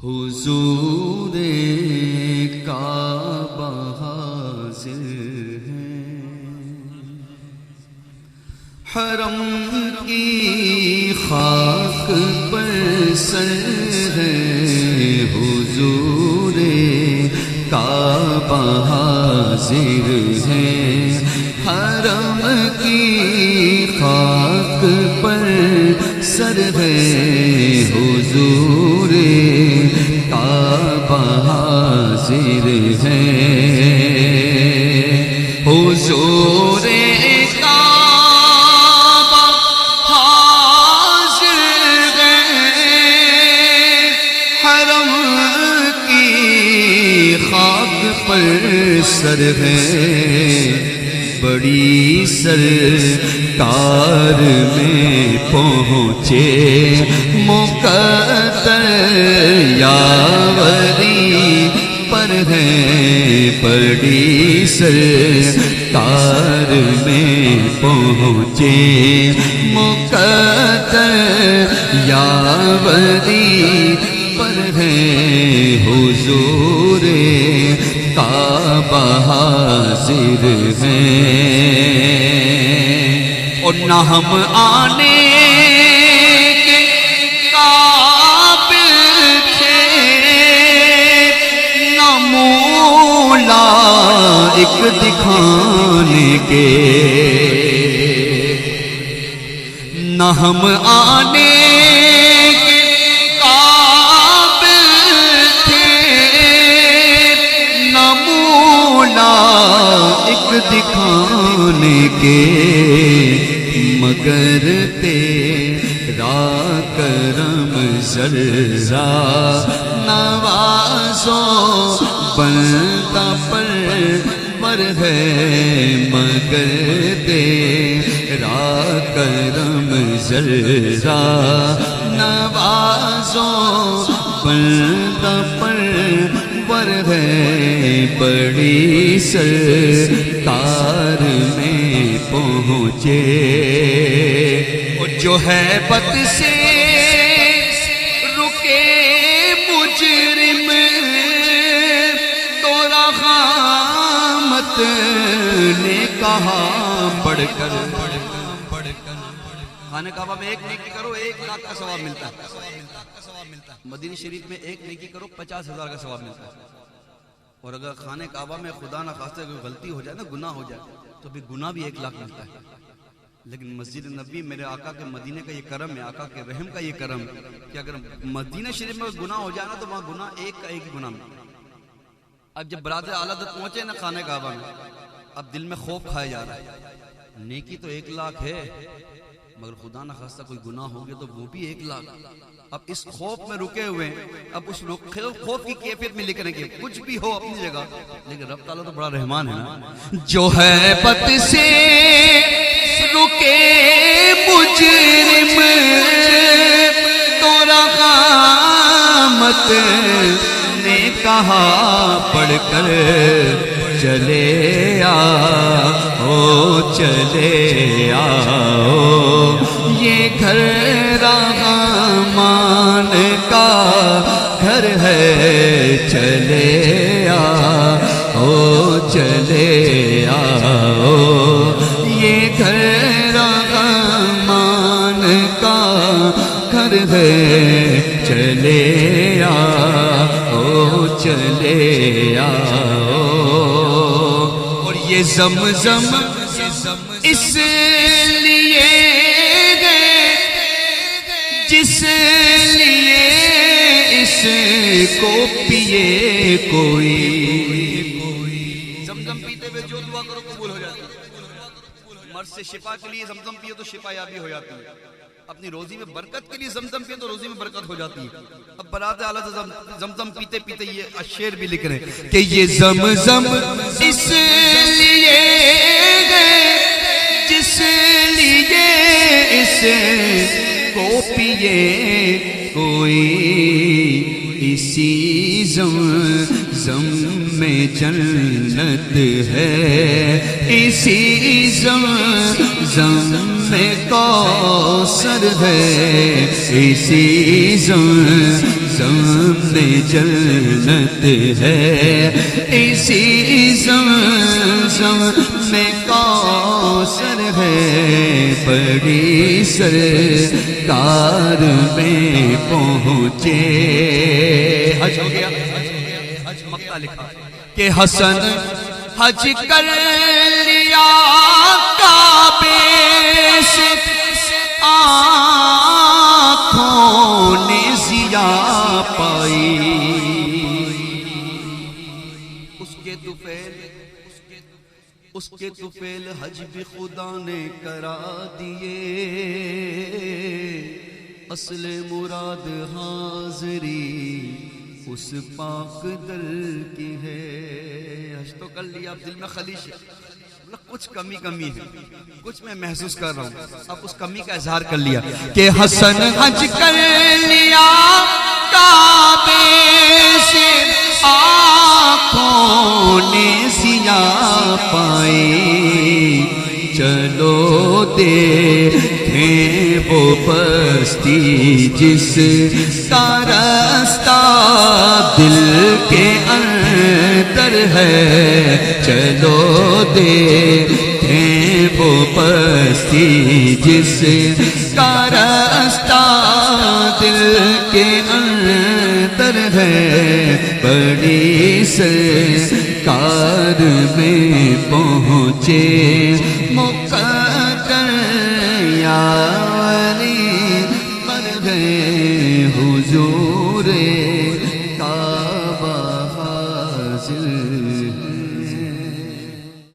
حضور کعبہ حاضر ہے، حرم کی خاک پر سر ہے، حضور کعبہ حاضر ہے، حرم کی خاک پر سر ہے، حضور کعبہ حاضر ہے، حضور کعبہ حاضر ہے، حرم کی خاک پر سر ہے، بڑی سرکار میں پہنچے مقدر یاوری پر ہے، بڑی سرکار میں پہنچے مقدر یاوری پر ہے، حضور کعبہ حاضر ہے، اور نہ ہم آنے کے قابل تھے، نہ مولا ایک دکھانے کے، نہ ہم آنے ایک دکھانے کے، مگر تیرا کرم ذرا نوازو بندہ پر ہے، مگر تیرا کرم ذرا نوازو بندہ پر ہے، بڑی سرکار میں پہنچے، اور جو ہے بت سے رکے مجرم تو رحمت نے کہا پڑھ کر، خانہ کعبہ میں ایک نیکی کرو 1,00,000 کا ثواب ملتا ہے، مدینہ شریف میں ایک نیکی کرو 50,000 کا ثواب ملتا ہے، اور اگر خانہ کعبہ میں خدا نہ خواستہ کوئی غلطی ہو جائے نا، گناہ ہو جائے تو بھی گناہ بھی 1,00,000 ملتا ہے، لیکن مسجد نبی میرے آقا کے مدینہ کا یہ کرم ہے، آقا کے رحم کا یہ کرم کہ اگر مدینہ شریف میں گناہ ہو جائے نا تو وہاں گناہ ایک کا ایک ہی گناہ ملتا ہے۔ اب جب برادر اعلیٰ حضرت پہنچے نا خانہ کعبہ میں، اب دل میں خوف کھایا جا رہا ہے، نیکی تو 1,00,000 ہے، مگر خدا نہ خواستہ کوئی گناہ ہو گیا تو وہ بھی 1,00,000۔ اب اس خوف میں رکے ہوئے ہیں، اب اس خوف کی کیفیت میں لکھنے کے کچھ بھی ہو اپنی جگہ، لیکن رب تعالیٰ تو بڑا رحمان ہے نا، جو ہے بت سے رکے مجرم تو رحمت نے کہا پڑھ کر، چلے آؤ چلے آؤ یہ گھر رحمان کا گھر ہے، چلے آؤ چلے آؤ یہ گھر رحمان کا گھر ہے، چلے آؤ چلے آؤ، اور یہ زمزم اس لیے جس لیے اس کو پیے کوئی، زمزم پیتے ہوئے جو دعا کرو قبول ہو جاتی ہے، مرض سے شفا کے لیے زمزم پیے تو شفا یابی ہو جاتی ہے، اپنی روزی میں برکت کے لیے زمزم پیے تو روزی میں برکت ہو جاتی ہے۔ اب برادر اعلیٰ زمزم پیتے پیتے یہ شعر بھی لکھ رہے ہیں کہ یہ زمزم اس لیے جس لیے اس کو پیے کوئی، اسی زمزم میں جنت ہے، اسی زمزم میں کوثر ہے، اسی زمزم سامنے جنت ہے، اسی زمزم میں کوثر ہے، بڑی سرکار میں پہنچے۔ حج ہو گیا، مقطع لکھا کہ حسن حج کر لیا کعبے سے، آنکھوں نے ضیا پائی، اس کے طفیل حج بھی خدا نے کرا دیے، اصل مراد حاضری اس پاک در کی ہے۔ حج تو کر لیا، اب دل میں خلیش ہے، کچھ کمی ہے، کچھ میں محسوس کر رہا ہوں، اب اس کمی کا اظہار کر لیا کہ حسن حج کر لیا کعبے سے، آنکھوں نے ضیا پائی، چلو دیکھیں وہ بستی جس کا رستہ دل کے اندر ہے، چلو دیکھیں وہ بستی جس کا رستہ دل کے اندر ہے، بڑی سرکار میں پہنچے مقدر یا